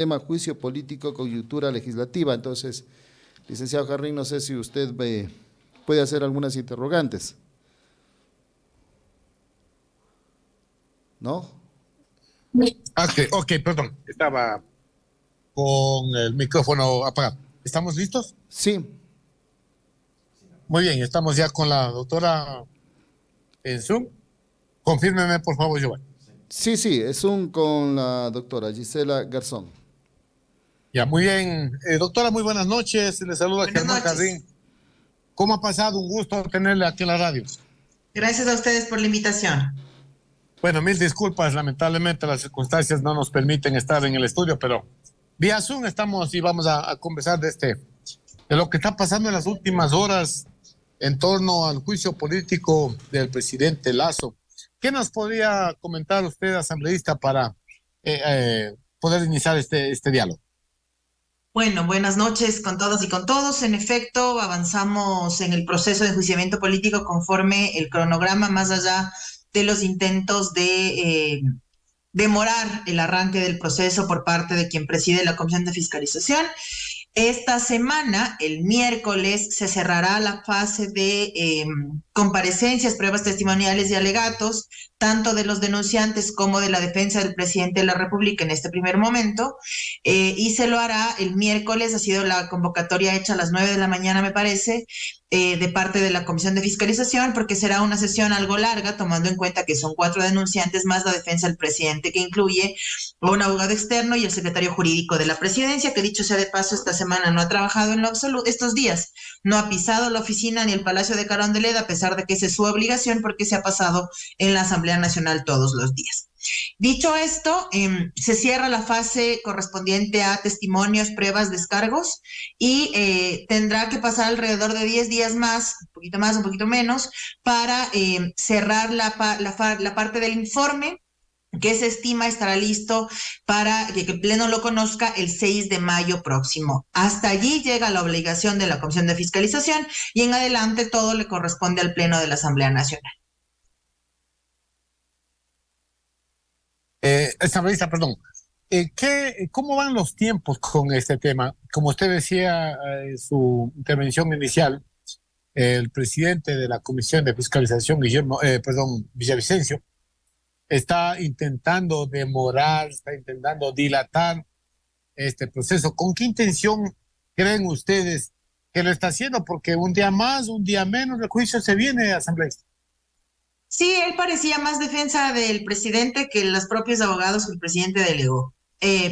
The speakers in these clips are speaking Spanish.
tema juicio político, coyuntura legislativa. Entonces, licenciado Jarrín, no sé si usted puede hacer algunas interrogantes. ¿No? Ok, perdón, estaba con el micrófono apagado. ¿Estamos listos? Sí. Muy bien, estamos ya con la doctora en Zoom. Confírmeme, por favor, Giovanni. Sí, es con la doctora Gisela Garzón. Ya, muy bien. Doctora, muy buenas noches. Le saluda Buenas Germán noches. Jarrín. ¿Cómo ha pasado? Un gusto tenerle aquí en la radio. Gracias a ustedes por la invitación. Bueno, mil disculpas. Lamentablemente las circunstancias no nos permiten estar en el estudio, pero vía Zoom estamos y vamos a conversar de lo que está pasando en las últimas horas en torno al juicio político del presidente Lasso. ¿Qué nos podría comentar usted, asambleísta, para poder iniciar este diálogo? Bueno, buenas noches con todas y con todos. En efecto, avanzamos en el proceso de enjuiciamiento político conforme el cronograma, más allá de los intentos de demorar el arranque del proceso por parte de quien preside la Comisión de Fiscalización. Esta semana, el miércoles, se cerrará la fase de comparecencias, pruebas testimoniales y alegatos, tanto de los denunciantes como de la defensa del presidente de la República en este primer momento, y se lo hará el miércoles. Ha sido la convocatoria hecha a las 9 de la mañana, me parece, de parte de la Comisión de Fiscalización, porque será una sesión algo larga, tomando en cuenta que son 4 denunciantes más la defensa del presidente, que incluye a un abogado externo y el secretario jurídico de la presidencia, que dicho sea de paso, esta semana no ha trabajado en lo absoluto, estos días no ha pisado la oficina ni el Palacio de Carondelet, a pesar de que esa es su obligación, porque se ha pasado en la Asamblea Nacional todos los días. Dicho esto, se cierra la fase correspondiente a testimonios, pruebas, descargos, y tendrá que pasar alrededor de 10 días más, un poquito menos, para cerrar la parte del informe, que se estima estará listo para que el Pleno lo conozca el 6 de mayo próximo. Hasta allí llega la obligación de la Comisión de Fiscalización, y en adelante todo le corresponde al Pleno de la Asamblea Nacional. Asambleísta, perdón. ¿Cómo van los tiempos con este tema? Como usted decía en su intervención inicial, el presidente de la Comisión de Fiscalización, Villavicencio, está intentando demorar, está intentando dilatar este proceso. ¿Con qué intención creen ustedes que lo está haciendo? Porque un día más, un día menos, el juicio se viene, asambleísta. Sí, él parecía más defensa del presidente que los propios abogados que el presidente delegó.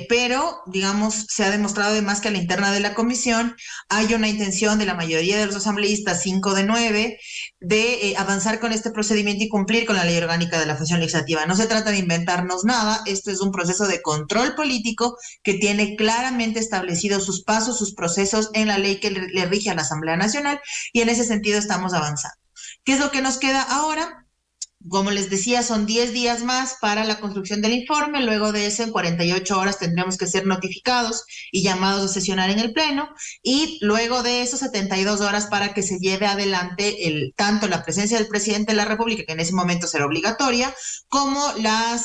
Pero, digamos, se ha demostrado además que a la interna de la comisión hay una intención de la mayoría de los asambleístas, 5 de 9, de avanzar con este procedimiento y cumplir con la ley orgánica de la función legislativa. No se trata de inventarnos nada, esto es un proceso de control político que tiene claramente establecidos sus pasos, sus procesos en la ley que le rige a la Asamblea Nacional, y en ese sentido estamos avanzando. ¿Qué es lo que nos queda ahora? Como les decía, son 10 días más para la construcción del informe. Luego de eso, en 48 horas tendremos que ser notificados y llamados a sesionar en el Pleno. Y luego de eso, 72 horas para que se lleve adelante tanto la presencia del presidente de la República, que en ese momento será obligatoria, como la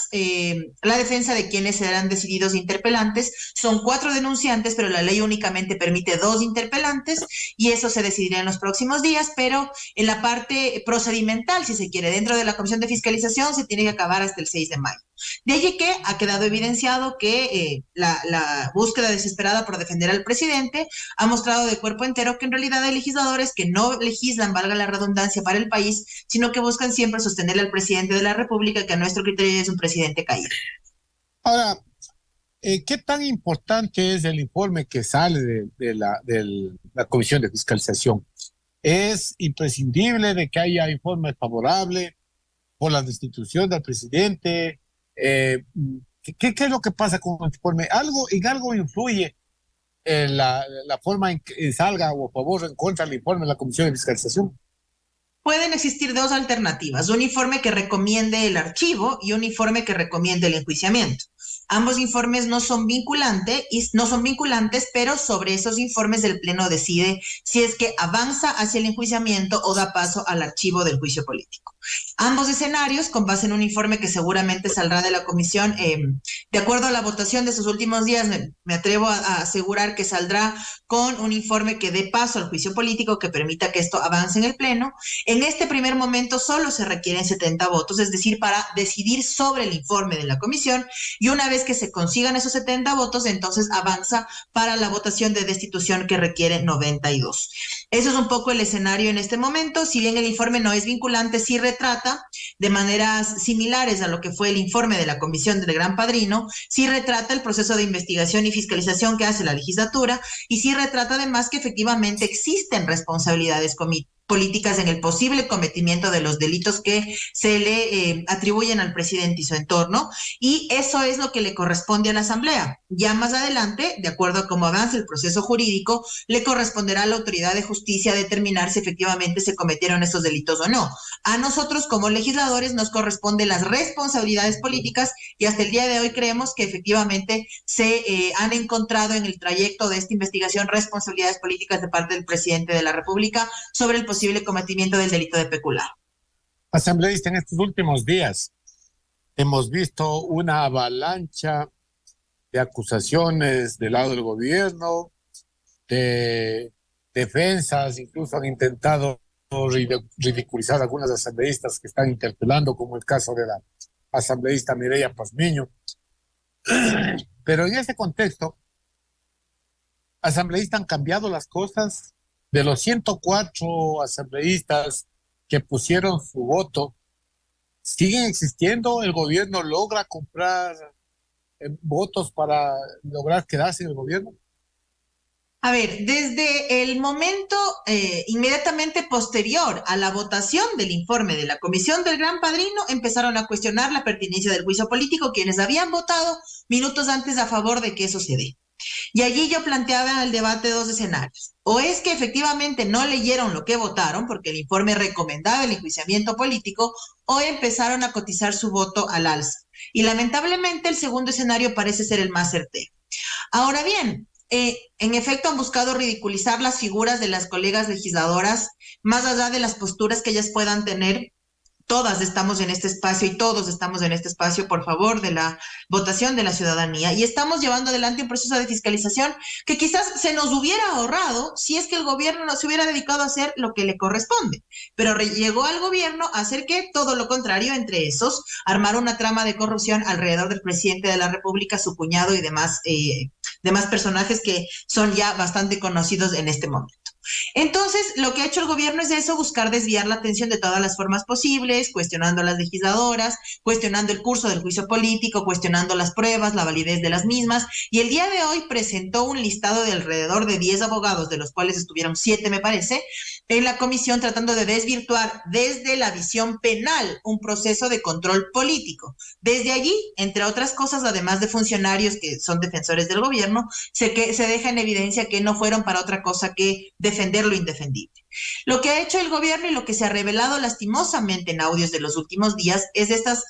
defensa de quienes serán decididos interpelantes. Son 4 denunciantes, pero la ley únicamente permite 2 interpelantes, y eso se decidirá en los próximos días. Pero en la parte procedimental, si se quiere, dentro de la Comisión de Fiscalización, se tiene que acabar hasta el 6 de mayo. De allí que ha quedado evidenciado que la búsqueda desesperada por defender al presidente ha mostrado de cuerpo entero que en realidad hay legisladores que no legislan, valga la redundancia, para el país, sino que buscan siempre sostenerle al presidente de la República, que a nuestro criterio es un presidente caído. Ahora, ¿qué tan importante es el informe que sale de la Comisión de Fiscalización? ¿Es imprescindible de que haya informe favorable por la destitución del presidente? ¿Qué es lo que pasa con el informe? ¿En algo influye la forma en que salga o a favor o en contra del informe de la Comisión de Fiscalización? Pueden existir 2 alternativas: un informe que recomiende el archivo y un informe que recomiende el enjuiciamiento. Ambos informes no son vinculantes, pero sobre esos informes el Pleno decide si es que avanza hacia el enjuiciamiento o da paso al archivo del juicio político. Ambos escenarios, con base en un informe que seguramente saldrá de la comisión, de acuerdo a la votación de estos últimos días, me atrevo a asegurar que saldrá con un informe que dé paso al juicio político, que permita que esto avance en el Pleno. En este primer momento solo se requieren 70 votos, es decir, para decidir sobre el informe de la comisión, y una vez que se consigan esos 70 votos, entonces avanza para la votación de destitución, que requiere 92. Eso es un poco el escenario en este momento. Si bien el informe no es vinculante, sí retrata de maneras similares a lo que fue el informe de la Comisión del Gran Padrino, sí retrata el proceso de investigación y fiscalización que hace la legislatura, y sí retrata además que efectivamente existen responsabilidades políticas en el posible cometimiento de los delitos que se le atribuyen al presidente y su entorno, y eso es lo que le corresponde a la Asamblea. Ya más adelante, de acuerdo a cómo avance el proceso jurídico, le corresponderá a la autoridad de justicia determinar si efectivamente se cometieron esos delitos o no. A nosotros como legisladores nos corresponden las responsabilidades políticas, y hasta el día de hoy creemos que efectivamente se han encontrado en el trayecto de esta investigación responsabilidades políticas de parte del presidente de la República sobre el posible cometimiento del delito de peculado. Asambleísta, en estos últimos días hemos visto una avalancha de acusaciones del lado del gobierno, de defensas, incluso han intentado ridiculizar a algunas asambleístas que están interpelando, como el caso de la asambleísta Mireya Pazmiño. Pero en ese contexto, asambleístas, han cambiado las cosas. De los 104 asambleístas que pusieron su voto, ¿siguen existiendo? ¿El gobierno logra comprar votos para lograr quedarse en el gobierno? A ver, desde el momento inmediatamente posterior a la votación del informe de la Comisión del Gran Padrino, empezaron a cuestionar la pertinencia del juicio político quienes habían votado minutos antes a favor de que eso se dé. Y allí yo planteaba en el debate dos escenarios. O es que efectivamente no leyeron lo que votaron, porque el informe recomendaba el enjuiciamiento político, o empezaron a cotizar su voto al alza. Y lamentablemente el segundo escenario parece ser el más certero. Ahora bien, en efecto han buscado ridiculizar las figuras de las colegas legisladoras, más allá de las posturas que ellas puedan tener. Todas estamos en este espacio y todos estamos en este espacio por favor de la votación de la ciudadanía, y estamos llevando adelante un proceso de fiscalización que quizás se nos hubiera ahorrado si es que el gobierno no se hubiera dedicado a hacer lo que le corresponde, pero llegó al gobierno a hacer que todo lo contrario, entre esos, armar una trama de corrupción alrededor del presidente de la República, su cuñado y demás personajes que son ya bastante conocidos en este momento. Entonces, lo que ha hecho el gobierno es eso, buscar desviar la atención de todas las formas posibles, cuestionando a las legisladoras, cuestionando el curso del juicio político, cuestionando las pruebas, la validez de las mismas, y el día de hoy presentó un listado de alrededor de 10 abogados, de los cuales estuvieron 7, me parece, en la comisión, tratando de desvirtuar desde la visión penal un proceso de control político. Desde allí, entre otras cosas, además de funcionarios que son defensores del gobierno, se deja en evidencia que no fueron para otra cosa que defender lo indefendible. Lo que ha hecho el gobierno y lo que se ha revelado lastimosamente en audios de los últimos días es estas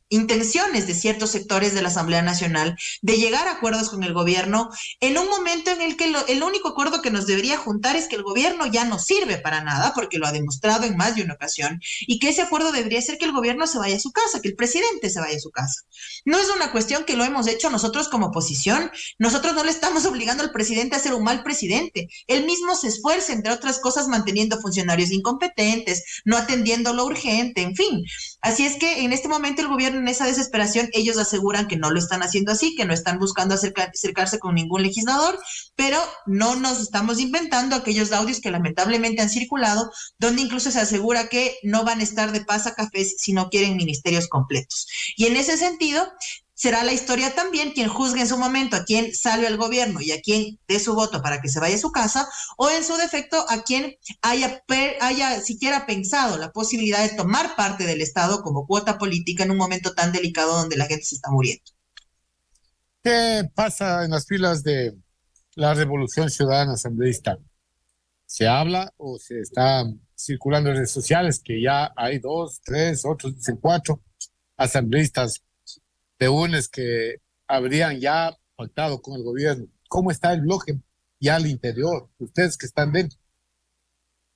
intenciones de ciertos sectores de la Asamblea Nacional de llegar a acuerdos con el gobierno en un momento en el que el único acuerdo que nos debería juntar es que el gobierno ya no sirve para nada, porque lo ha demostrado en más de una ocasión, y que ese acuerdo debería ser que el gobierno se vaya a su casa, que el presidente se vaya a su casa. No es una cuestión que lo hemos hecho nosotros como oposición. Nosotros no le estamos obligando al presidente a ser un mal presidente. Él mismo se esfuerza, entre otras cosas, manteniendo funcionarios incompetentes, no atendiendo lo urgente, en fin. Así es que en este momento el gobierno, en esa desesperación, ellos aseguran que no lo están haciendo así, que no están buscando acercarse con ningún legislador, pero no nos estamos inventando aquellos audios que lamentablemente han circulado, donde incluso se asegura que no van a estar de pasacafés si no quieren ministerios completos. Y en ese sentido, será la historia también quien juzgue en su momento a quien salió al gobierno y a quien dé su voto para que se vaya a su casa, o en su defecto a quien haya siquiera pensado la posibilidad de tomar parte del Estado como cuota política en un momento tan delicado donde la gente se está muriendo. ¿Qué pasa en las filas de la Revolución Ciudadana Asambleísta? ¿Se habla o se está circulando en redes sociales que ya hay 2, 3, otros dicen 4 asambleístas de UNES que habrían ya pactado con el gobierno. ¿Cómo está el bloque ya al interior? Ustedes que están dentro.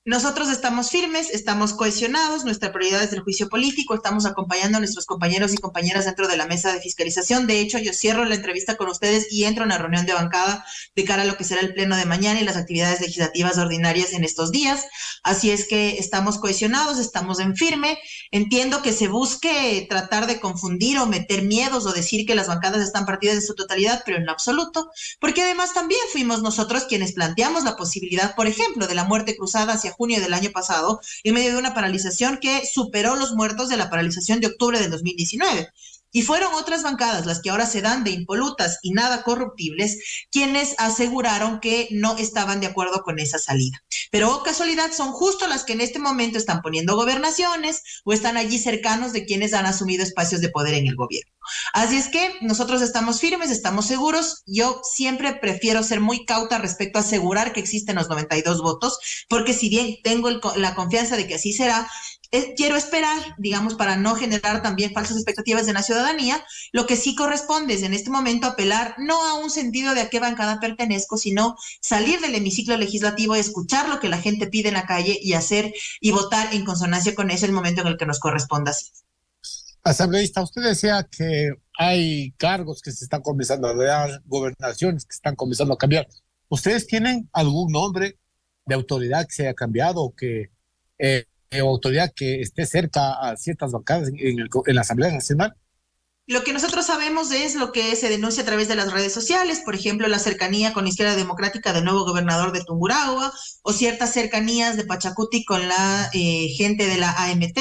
Nosotros estamos firmes, estamos cohesionados, nuestra prioridad es el juicio político, estamos acompañando a nuestros compañeros y compañeras dentro de la mesa de fiscalización. De hecho, yo cierro la entrevista con ustedes y entro en la reunión de bancada de cara a lo que será el pleno de mañana y las actividades legislativas ordinarias en estos días. Así es que estamos cohesionados, estamos en firme. Entiendo que se busque tratar de confundir o meter miedos o decir que las bancadas están partidas en su totalidad, pero en lo absoluto, porque además también fuimos nosotros quienes planteamos la posibilidad, por ejemplo, de la muerte cruzada hacia junio del año pasado, en medio de una paralización que superó los muertos de la paralización de octubre del 2019. Y fueron otras bancadas, las que ahora se dan de impolutas y nada corruptibles, quienes aseguraron que no estaban de acuerdo con esa salida. Pero, oh casualidad, son justo las que en este momento están poniendo gobernaciones o están allí cercanos de quienes han asumido espacios de poder en el gobierno. Así es que nosotros estamos firmes, estamos seguros. Yo siempre prefiero ser muy cauta respecto a asegurar que existen los 92 votos, porque si bien tengo la confianza de que así será, quiero esperar, digamos, para no generar también falsas expectativas en la ciudadanía. Lo que sí corresponde es en este momento apelar no a un sentido de a qué bancada pertenezco, sino salir del hemiciclo legislativo, escuchar lo que la gente pide en la calle y hacer y votar en consonancia con ese el momento en el que nos corresponda así. Asambleísta, usted decía que hay cargos que se están comenzando a dar, gobernaciones que están comenzando a cambiar. ¿Ustedes tienen algún nombre de autoridad que se haya cambiado o que autoridad que esté cerca a ciertas bancadas en la Asamblea Nacional? Lo que nosotros sabemos es lo que se denuncia a través de las redes sociales, por ejemplo, la cercanía con la Izquierda Democrática del nuevo gobernador de Tungurahua, o ciertas cercanías de Pachacuti con la gente de la AMT,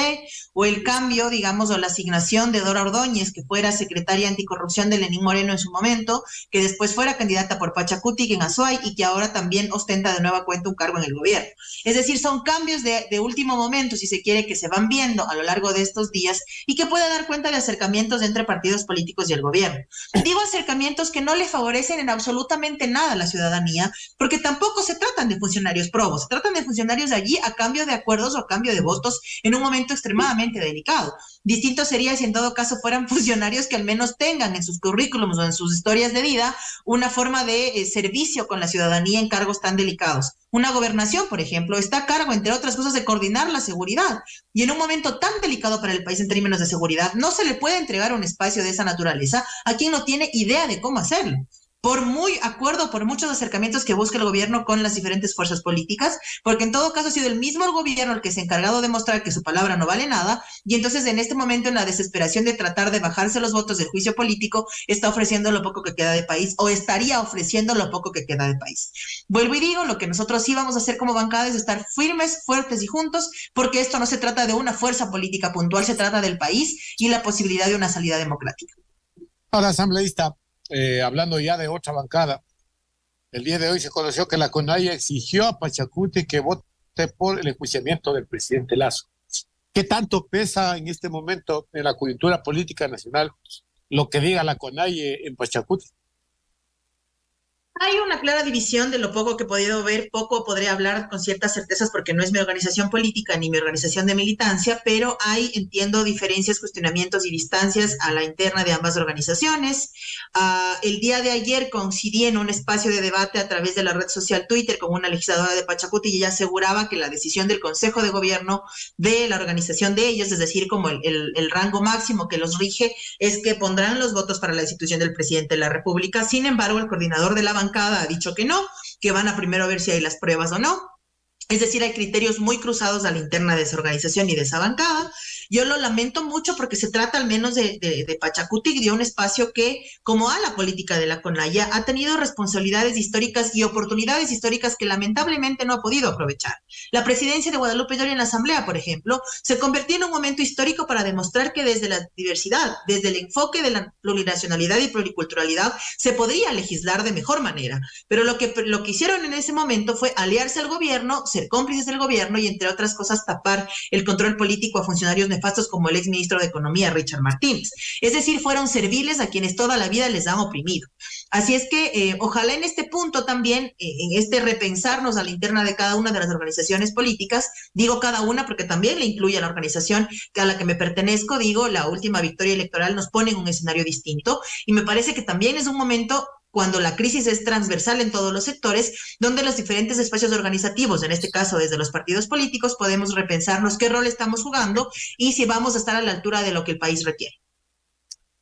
o el cambio, digamos, o la asignación de Dora Ordóñez, que fuera secretaria anticorrupción de Lenín Moreno en su momento, que después fuera candidata por Pachacuti en Azuay y que ahora también ostenta de nueva cuenta un cargo en el gobierno. Es decir, son cambios de último momento, si se quiere, que se van viendo a lo largo de estos días y que puede dar cuenta de acercamientos entre partidos políticos y el gobierno. Digo acercamientos que no le favorecen en absolutamente nada a la ciudadanía, porque tampoco se tratan de funcionarios probos, se tratan de funcionarios de allí a cambio de acuerdos o a cambio de votos en un momento extremadamente delicado. Distinto sería si en todo caso fueran funcionarios que al menos tengan en sus currículums o en sus historias de vida una forma de servicio con la ciudadanía en cargos tan delicados. Una gobernación, por ejemplo, está a cargo, entre otras cosas, de coordinar la seguridad. Y en un momento tan delicado para el país en términos de seguridad, no se le puede entregar un espacio de esa naturaleza a quien no tiene idea de cómo hacerlo. Por muy acuerdo, por muchos acercamientos que busque el gobierno con las diferentes fuerzas políticas, porque en todo caso ha sido el mismo el gobierno el que se ha encargado de mostrar que su palabra no vale nada, y entonces en este momento, en la desesperación de tratar de bajarse los votos del juicio político, está ofreciendo lo poco que queda de país, o estaría ofreciendo lo poco que queda de país. Vuelvo y digo, lo que nosotros sí vamos a hacer como bancada es estar firmes, fuertes y juntos, porque esto no se trata de una fuerza política puntual, se trata del país y la posibilidad de una salida democrática. Ahora, asambleísta, hablando ya de otra bancada, el día de hoy se conoció que la CONAIE exigió a Pachacuti que vote por el enjuiciamiento del presidente Lasso. ¿Qué tanto pesa en este momento en la coyuntura política nacional lo que diga la CONAIE en Pachacuti? Hay una clara división de lo poco que he podido ver, poco podré hablar con ciertas certezas porque no es mi organización política ni mi organización de militancia, pero hay, entiendo, diferencias, cuestionamientos y distancias a la interna de ambas organizaciones. El día de ayer coincidí en un espacio de debate a través de la red social Twitter con una legisladora de Pachacuti y ella aseguraba que la decisión del Consejo de Gobierno de la organización de ellos, es decir, como el rango máximo que los rige, es que pondrán los votos para la destitución del presidente de la República. Sin embargo, el coordinador de la bancada ha dicho que no, que van a primero ver si hay las pruebas o no. Es decir, hay criterios muy cruzados a la interna de esa organización y de esa bancada. Yo lo lamento mucho porque se trata al menos de Pachacuti, de un espacio que, como a la política de la CONAIE, ha tenido responsabilidades históricas y oportunidades históricas que lamentablemente no ha podido aprovechar. La presidencia de Guadalupe Llori en la Asamblea, por ejemplo, se convirtió en un momento histórico para demostrar que desde la diversidad, desde el enfoque de la plurinacionalidad y pluriculturalidad, se podría legislar de mejor manera. Pero lo que hicieron en ese momento fue aliarse al gobierno, ser cómplices del gobierno y, entre otras cosas, tapar el control político a funcionarios nefastos nefastos como el exministro de Economía, Richard Martínez. Es decir, fueron serviles a quienes toda la vida les han oprimido. Así es que ojalá en este punto también, en este repensarnos a la interna de cada una de las organizaciones políticas, digo cada una porque también le incluye a la organización a la que me pertenezco, digo, la última victoria electoral nos pone en un escenario distinto y me parece que también es un momento cuando la crisis es transversal en todos los sectores, donde los diferentes espacios organizativos, en este caso desde los partidos políticos, podemos repensarnos qué rol estamos jugando y si vamos a estar a la altura de lo que el país requiere.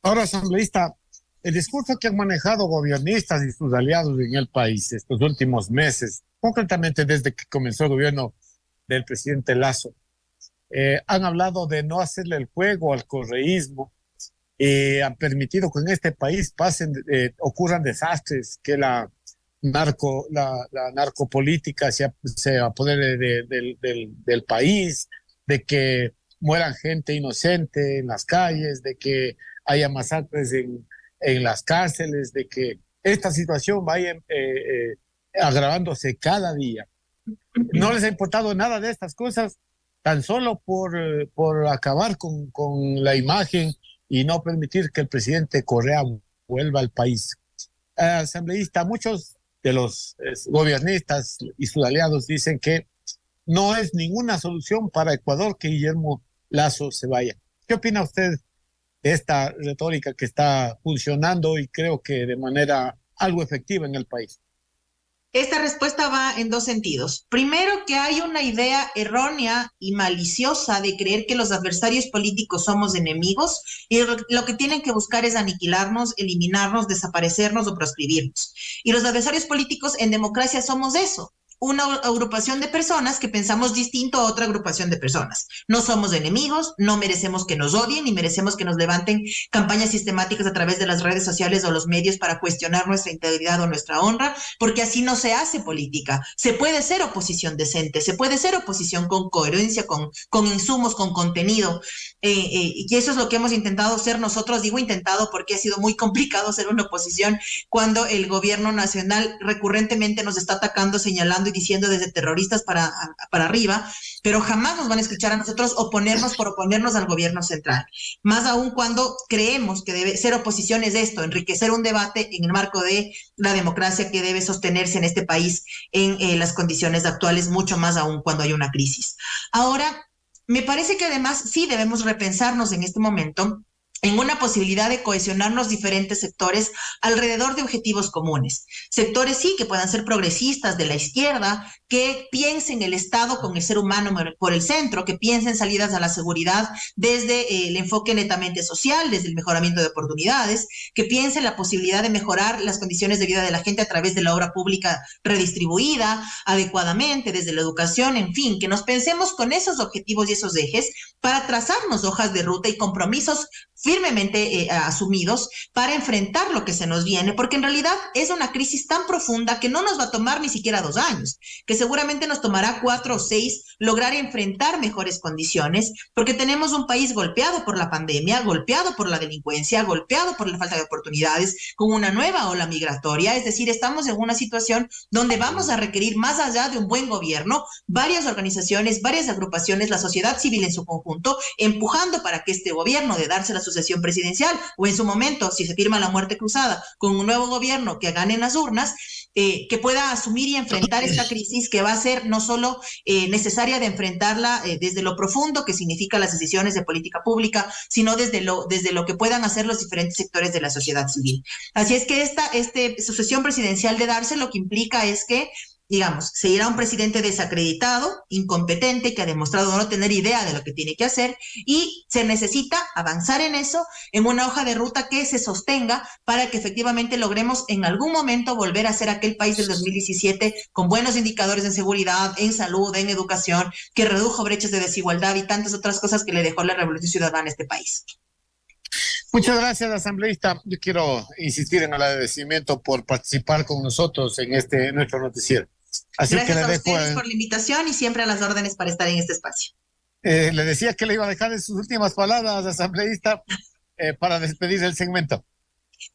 Ahora, asambleísta, el discurso que han manejado gobiernistas y sus aliados en el país estos últimos meses, concretamente desde que comenzó el gobierno del presidente Lasso, han hablado de no hacerle el juego al correísmo, han permitido que en este país ocurran desastres, que la narcopolítica se apodere del país, de que mueran gente inocente en las calles, de que haya masacres en las cárceles, de que esta situación vaya agravándose cada día. No les ha importado nada de estas cosas, tan solo por acabar con la imagen y no permitir que el presidente Correa vuelva al país. Asambleísta, muchos de los gobiernistas y sus aliados dicen que no es ninguna solución para Ecuador que Guillermo Lasso se vaya. ¿Qué opina usted de esta retórica que está funcionando y creo que de manera algo efectiva en el país? Esta respuesta va en dos sentidos. Primero, que hay una idea errónea y maliciosa de creer que los adversarios políticos somos enemigos y lo que tienen que buscar es aniquilarnos, eliminarnos, desaparecernos o proscribirnos. Y los adversarios políticos en democracia somos eso. Una agrupación de personas que pensamos distinto a otra agrupación de personas. No somos enemigos, no merecemos que nos odien, ni merecemos que nos levanten campañas sistemáticas a través de las redes sociales o los medios para cuestionar nuestra integridad o nuestra honra, porque así no se hace política. Se puede ser oposición decente, se puede ser oposición con coherencia, con insumos, con contenido, y eso es lo que hemos intentado ser nosotros. Digo intentado porque ha sido muy complicado ser una oposición cuando el gobierno nacional recurrentemente nos está atacando, señalando y diciendo desde terroristas para arriba, pero jamás nos van a escuchar a nosotros oponernos por oponernos al gobierno central. Más aún cuando creemos que debe ser oposición es esto, enriquecer un debate en el marco de la democracia que debe sostenerse en este país en las condiciones actuales, mucho más aún cuando hay una crisis. Ahora, me parece que además sí debemos repensarnos en este momento en una posibilidad de cohesionarnos diferentes sectores alrededor de objetivos comunes. Sectores sí que puedan ser progresistas de la izquierda, que piensen el Estado con el ser humano por el centro, que piensen salidas a la seguridad desde el enfoque netamente social, desde el mejoramiento de oportunidades, que piensen la posibilidad de mejorar las condiciones de vida de la gente a través de la obra pública redistribuida adecuadamente, desde la educación, en fin, que nos pensemos con esos objetivos y esos ejes para trazarnos hojas de ruta y compromisos firmemente asumidos para enfrentar lo que se nos viene, porque en realidad es una crisis tan profunda que no nos va a tomar ni siquiera 2 años, que seguramente nos tomará 4 o 6 lograr enfrentar mejores condiciones, porque tenemos un país golpeado por la pandemia, golpeado por la delincuencia, golpeado por la falta de oportunidades, con una nueva ola migratoria. Es decir, estamos en una situación donde vamos a requerir, más allá de un buen gobierno, varias organizaciones, varias agrupaciones, la sociedad civil en su conjunto, empujando para que este gobierno, de darse la sucesión presidencial, o en su momento, si se firma la muerte cruzada, con un nuevo gobierno que gane en las urnas, que pueda asumir y enfrentar esta crisis que va a ser no solo necesaria de enfrentarla desde lo profundo que significa las decisiones de política pública, sino desde lo que puedan hacer los diferentes sectores de la sociedad civil. Así es que esta sucesión presidencial de darse lo que implica es que, digamos, se irá un presidente desacreditado, incompetente, que ha demostrado no tener idea de lo que tiene que hacer, y se necesita avanzar en eso, en una hoja de ruta que se sostenga para que efectivamente logremos en algún momento volver a ser aquel país del 2017 con buenos indicadores en seguridad, en salud, en educación, que redujo brechas de desigualdad y tantas otras cosas que le dejó la Revolución Ciudadana a este país. Muchas gracias, asambleísta. Yo quiero insistir en el agradecimiento por participar con nosotros en nuestro noticiero. Así Gracias que a ustedes por la invitación y siempre a las órdenes para estar en este espacio. Le decía que le iba a dejar en sus últimas palabras, asambleísta, para despedir el segmento.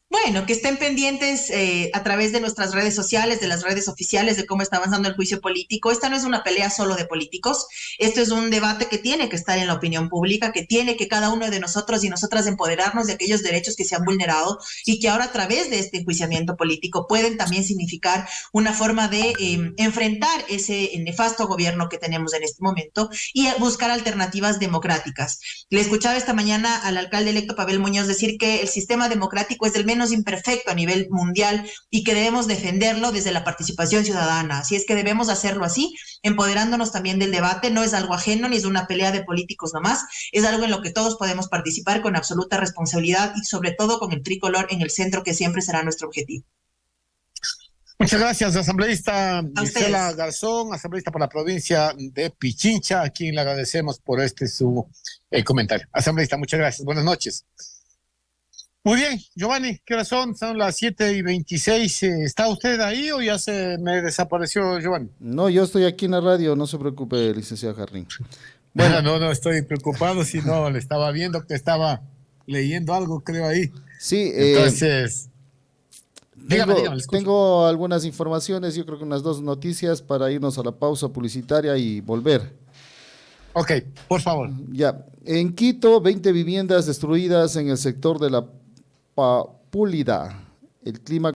Bueno, que estén pendientes a través de nuestras redes sociales, de las redes oficiales, de cómo está avanzando el juicio político. Esta no es una pelea solo de políticos, esto es un debate que tiene que estar en la opinión pública, que tiene que cada uno de nosotros y nosotras empoderarnos de aquellos derechos que se han vulnerado y que ahora a través de este enjuiciamiento político pueden también significar una forma de enfrentar ese nefasto gobierno que tenemos en este momento y buscar alternativas democráticas. Le escuchaba esta mañana al alcalde electo Pavel Muñoz decir que el sistema democrático es el menos imperfecto a nivel mundial y que debemos defenderlo desde la participación ciudadana. Así es que debemos hacerlo así, empoderándonos también del debate. No es algo ajeno ni es una pelea de políticos nomás, es algo en lo que todos podemos participar con absoluta responsabilidad y sobre todo con el tricolor en el centro, que siempre será nuestro objetivo. Muchas gracias, asambleísta Gisela ustedes. Garzón, asambleísta por la provincia de Pichincha, a quien le agradecemos por su comentario. Asambleísta, muchas gracias. Buenas noches. Muy bien, Giovanni, ¿qué hora son? Son las 7:26. ¿Está usted ahí o ya se me desapareció, Giovanni? No, yo estoy aquí en la radio, no se preocupe, licenciado Jarrín. Bueno, No estoy preocupado, sino le estaba viendo que estaba leyendo algo, creo, ahí. sí, Entonces, dígame, le escucho. tengo algunas informaciones, yo creo que unas 2 noticias para irnos a la pausa publicitaria y volver. Ok, por favor. Ya, en Quito, 20 viviendas destruidas en el sector de la Pulida. El clima